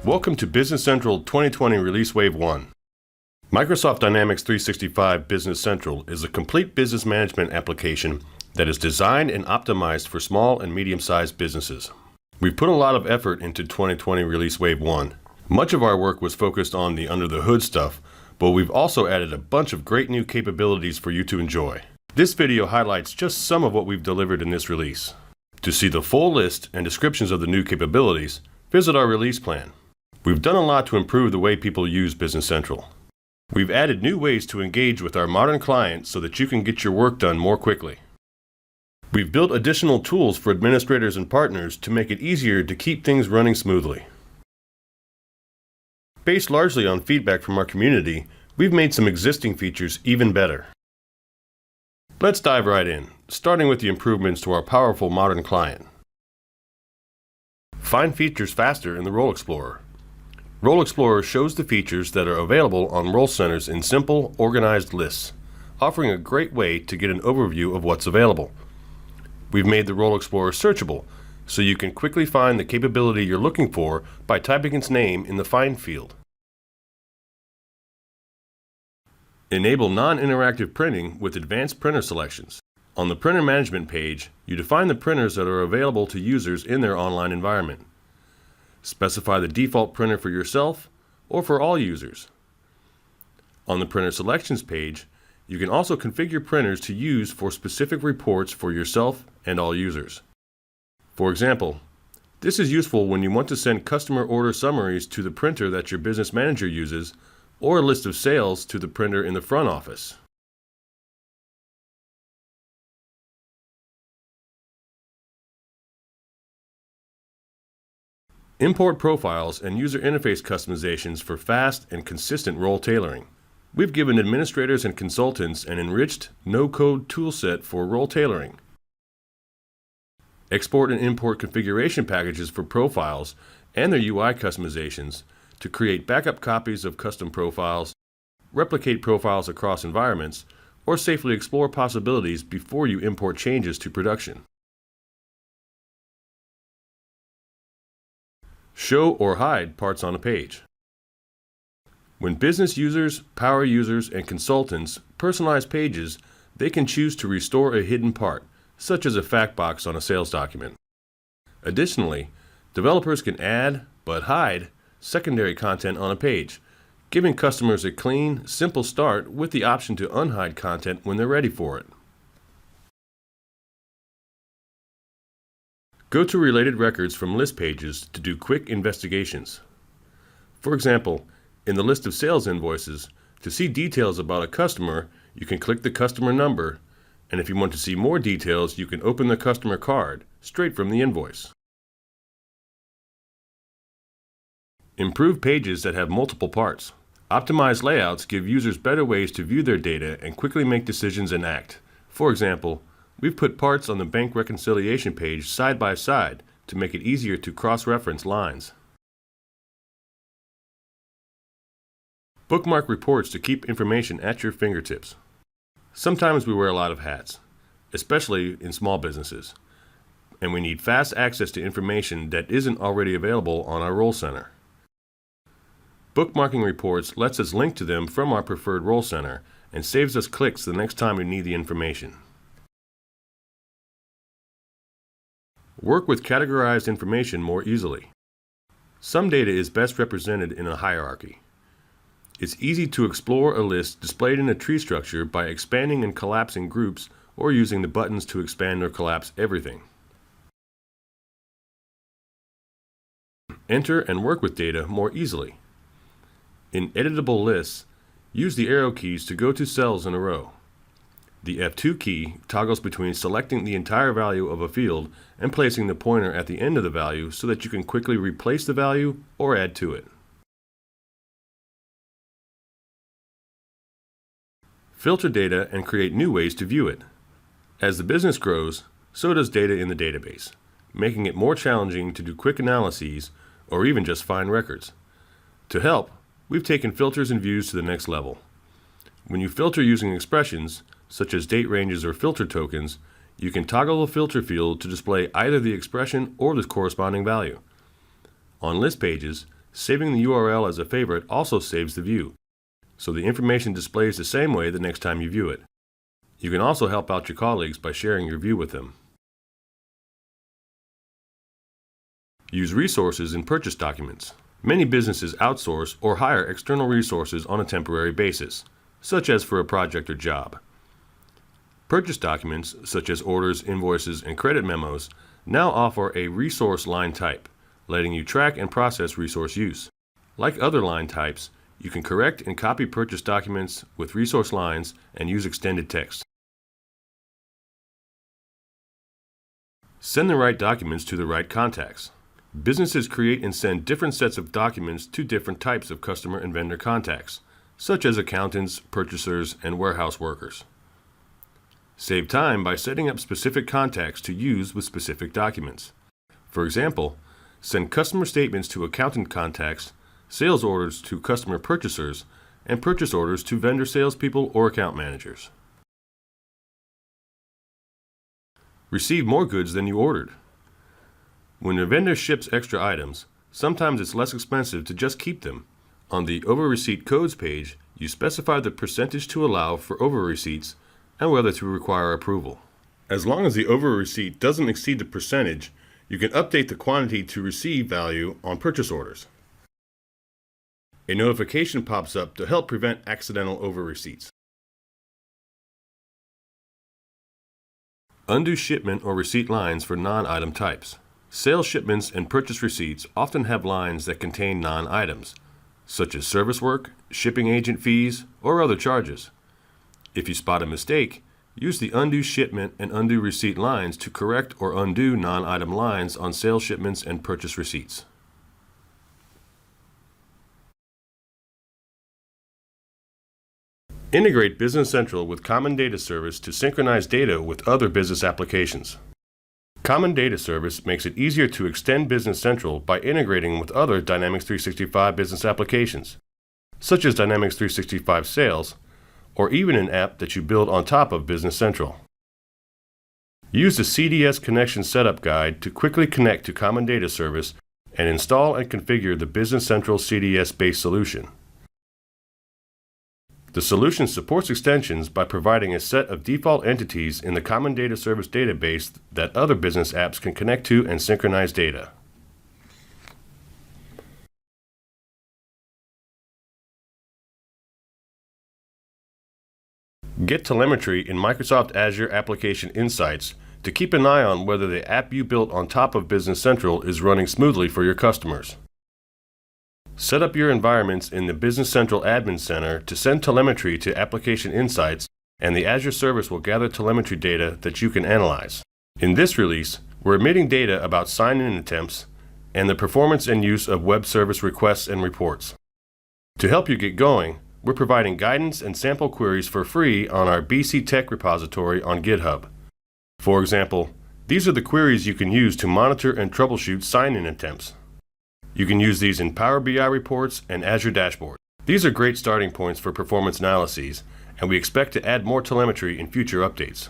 Welcome to Business Central 2020 Release Wave 1. Microsoft Dynamics 365 Business Central is a complete business management application that is designed and optimized for small and medium-sized businesses. We've put a lot of effort into 2020 Release Wave 1. Much of our work was focused on the under-the-hood stuff, but we've also added a bunch of great new capabilities for you to enjoy. This video highlights just some of what we've delivered in this release. To see the full list and descriptions of the new capabilities, visit our release plan. We've done a lot to improve the way people use Business Central. We've added new ways to engage with our modern clients so that you can get your work done more quickly. We've built additional tools for administrators and partners to make it easier to keep things running smoothly. Based largely on feedback from our community, we've made some existing features even better. Let's dive right in, starting with the improvements to our powerful modern client. Find features faster in the Role Explorer. Role Explorer shows the features that are available on Role Centers in simple, organized lists, offering a great way to get an overview of what's available. We've made the Role Explorer searchable, so you can quickly find the capability you're looking for by typing its name in the Find field. Enable non-interactive printing with advanced printer selections. On the Printer Management page, you define the printers that are available to users in their online environment. Specify the default printer for yourself or for all users. On the Printer Selections page, you can also configure printers to use for specific reports for yourself and all users. For example, this is useful when you want to send customer order summaries to the printer that your business manager uses, or a list of sales to the printer in the front office. Import profiles and user interface customizations for fast and consistent role tailoring. We've given administrators and consultants an enriched, no-code toolset for role tailoring. Export and import configuration packages for profiles and their UI customizations to create backup copies of custom profiles, replicate profiles across environments, or safely explore possibilities before you import changes to production. Show or hide parts on a page. When business users, power users, and consultants personalize pages, they can choose to restore a hidden part, such as a fact box on a sales document. Additionally, developers can add, but hide, secondary content on a page, giving customers a clean, simple start with the option to unhide content when they're ready for it. Go to related records from list pages to do quick investigations. For example, in the list of sales invoices, to see details about a customer, you can click the customer number, and if you want to see more details, you can open the customer card straight from the invoice. Improve pages that have multiple parts. Optimized layouts give users better ways to view their data and quickly make decisions and act. For example, we've put parts on the bank reconciliation page side by side to make it easier to cross-reference lines. Bookmark reports to keep information at your fingertips. Sometimes we wear a lot of hats, especially in small businesses, and we need fast access to information that isn't already available on our Role Center. Bookmarking reports lets us link to them from our preferred Role Center and saves us clicks the next time we need the information. Work with categorized information more easily. Some data is best represented in a hierarchy. It's easy to explore a list displayed in a tree structure by expanding and collapsing groups or using the buttons to expand or collapse everything. Enter and work with data more easily. In editable lists, use the arrow keys to go to cells in a row. The F2 key toggles between selecting the entire value of a field and placing the pointer at the end of the value so that you can quickly replace the value or add to it. Filter data and create new ways to view it. As the business grows, so does data in the database, making it more challenging to do quick analyses or even just find records. To help, we've taken filters and views to the next level. When you filter using expressions, such as date ranges or filter tokens, you can toggle the filter field to display either the expression or the corresponding value. On list pages, Saving the URL as a favorite also saves the view, so the information displays the same way the next time you view it. You can also help out your colleagues by sharing your view with them. Use resources in purchase documents. Many businesses outsource or hire external resources on a temporary basis, such as for a project or job. Purchase documents, such as orders, invoices, and credit memos, now offer a resource line type, letting you track and process resource use. Like other line types, you can correct and copy purchase documents with resource lines and use extended text. Send the right documents to the right contacts. Businesses create and send different sets of documents to different types of customer and vendor contacts, such as accountants, purchasers, and warehouse workers. Save time by setting up specific contacts to use with specific documents. For example, send customer statements to accountant contacts, sales orders to customer purchasers, and purchase orders to vendor salespeople or account managers. Receive more goods than you ordered. When a vendor ships extra items, sometimes it's less expensive to just keep them. On the over receipt codes page, you specify the percentage to allow for over receipts and whether to require approval. As long as the over receipt doesn't exceed the percentage, you can update the quantity to receive value on purchase orders. A notification pops up to help prevent accidental over receipts. Undo shipment or receipt lines for non-item types. Sales shipments and purchase receipts often have lines that contain non-items, such as service work, shipping agent fees, or other charges. If you spot a mistake, use the undo shipment and undo receipt lines to correct or undo non-item lines on sales shipments and purchase receipts. Integrate Business Central with Common Data Service to synchronize data with other business applications. Common Data Service makes it easier to extend Business Central by integrating with other Dynamics 365 business applications, such as Dynamics 365 Sales, or even an app that you build on top of Business Central. Use the CDS Connection Setup Guide to quickly connect to Common Data Service and install and configure the Business Central CDS-based solution. The solution supports extensions by providing a set of default entities in the Common Data Service database that other business apps can connect to and synchronize data. Get telemetry in Microsoft Azure Application Insights to keep an eye on whether the app you built on top of Business Central is running smoothly for your customers. Set up your environments in the Business Central Admin Center to send telemetry to Application Insights, and the Azure service will gather telemetry data that you can analyze. In this release, we're emitting data about sign-in attempts and the performance and use of web service requests and reports. To help you get going, we're providing guidance and sample queries for free on our BC Tech repository on GitHub. For example, these are the queries you can use to monitor and troubleshoot sign-in attempts. You can use these in Power BI reports and Azure Dashboard. These are great starting points for performance analyses, and we expect to add more telemetry in future updates.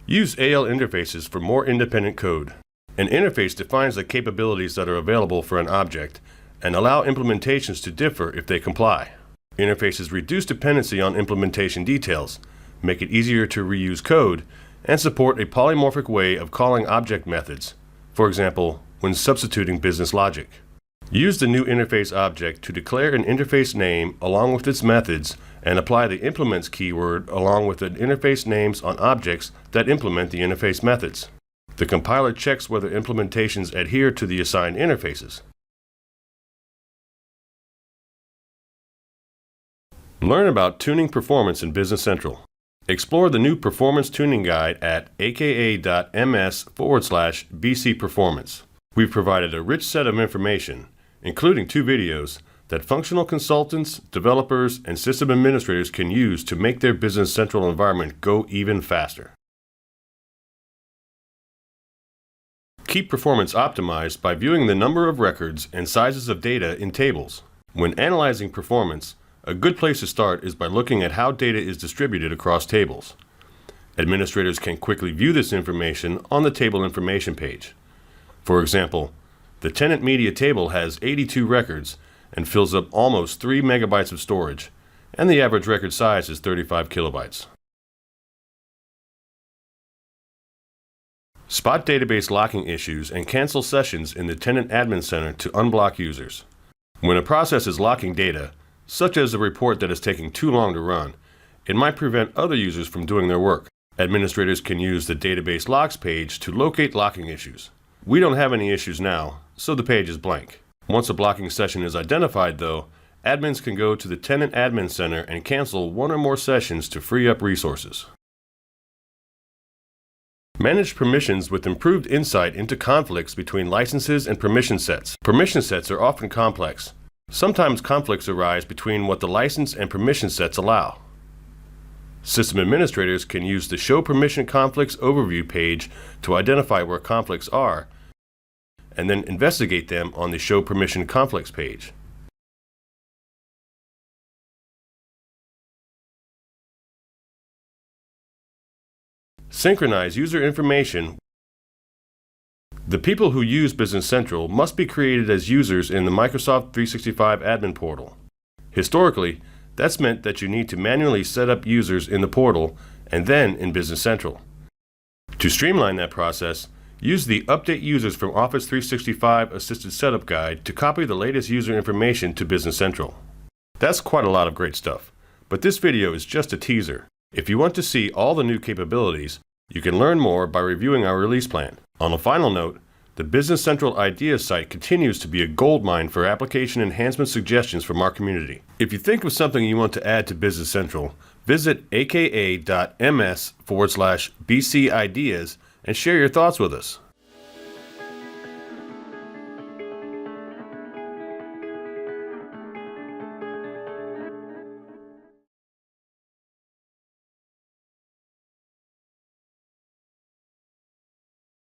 Use AL interfaces for more independent code. An interface defines the capabilities that are available for an object and allow implementations to differ if they comply. Interfaces reduce dependency on implementation details, make it easier to reuse code, and support a polymorphic way of calling object methods, for example, when substituting business logic. Use the new interface object to declare an interface name along with its methods and apply the implements keyword along with the interface names on objects that implement the interface methods. The compiler checks whether implementations adhere to the assigned interfaces. Learn about tuning performance in Business Central. Explore the new Performance Tuning Guide at aka.ms/BC Performance. We've provided a rich set of information, including 2 videos, that functional consultants, developers, and system administrators can use to make their Business Central environment go even faster. Keep performance optimized by viewing the number of records and sizes of data in tables. When analyzing performance, a good place to start is by looking at how data is distributed across tables. Administrators can quickly view this information on the Table Information page. For example, The tenant media table has 82 records and fills up almost 3 megabytes of storage, and the average record size is 35 kilobytes. Spot database locking issues and cancel sessions in the Tenant Admin Center to unblock users. When a process is locking data, such as a report that is taking too long to run, it might prevent other users from doing their work. Administrators can use the Database Logs page to locate locking issues. We don't have any issues now, so the page is blank. Once a blocking session is identified, though, admins can go to the Tenant Admin Center and cancel one or more sessions to free up resources. Manage permissions with improved insight into conflicts between licenses and permission sets. Permission sets are often complex. Sometimes conflicts arise between what the license and permission sets allow. System administrators can use the Show Permission Conflicts Overview page to identify where conflicts are, and then investigate them on the Show Permission Conflicts page. Synchronize user information. The people who use Business Central must be created as users in the Microsoft 365 admin portal. Historically, that's meant that you need to manually set up users in the portal and then in Business Central. To streamline that process, use the Update Users from Office 365 Assisted Setup Guide to copy the latest user information to Business Central. That's quite a lot of great stuff, but this video is just a teaser. If you want to see all the new capabilities, you can learn more by reviewing our release plan. On a final note, the Business Central Ideas site continues to be a goldmine for application enhancement suggestions from our community. If you think of something you want to add to Business Central, visit aka.ms/BC Ideas and share your thoughts with us.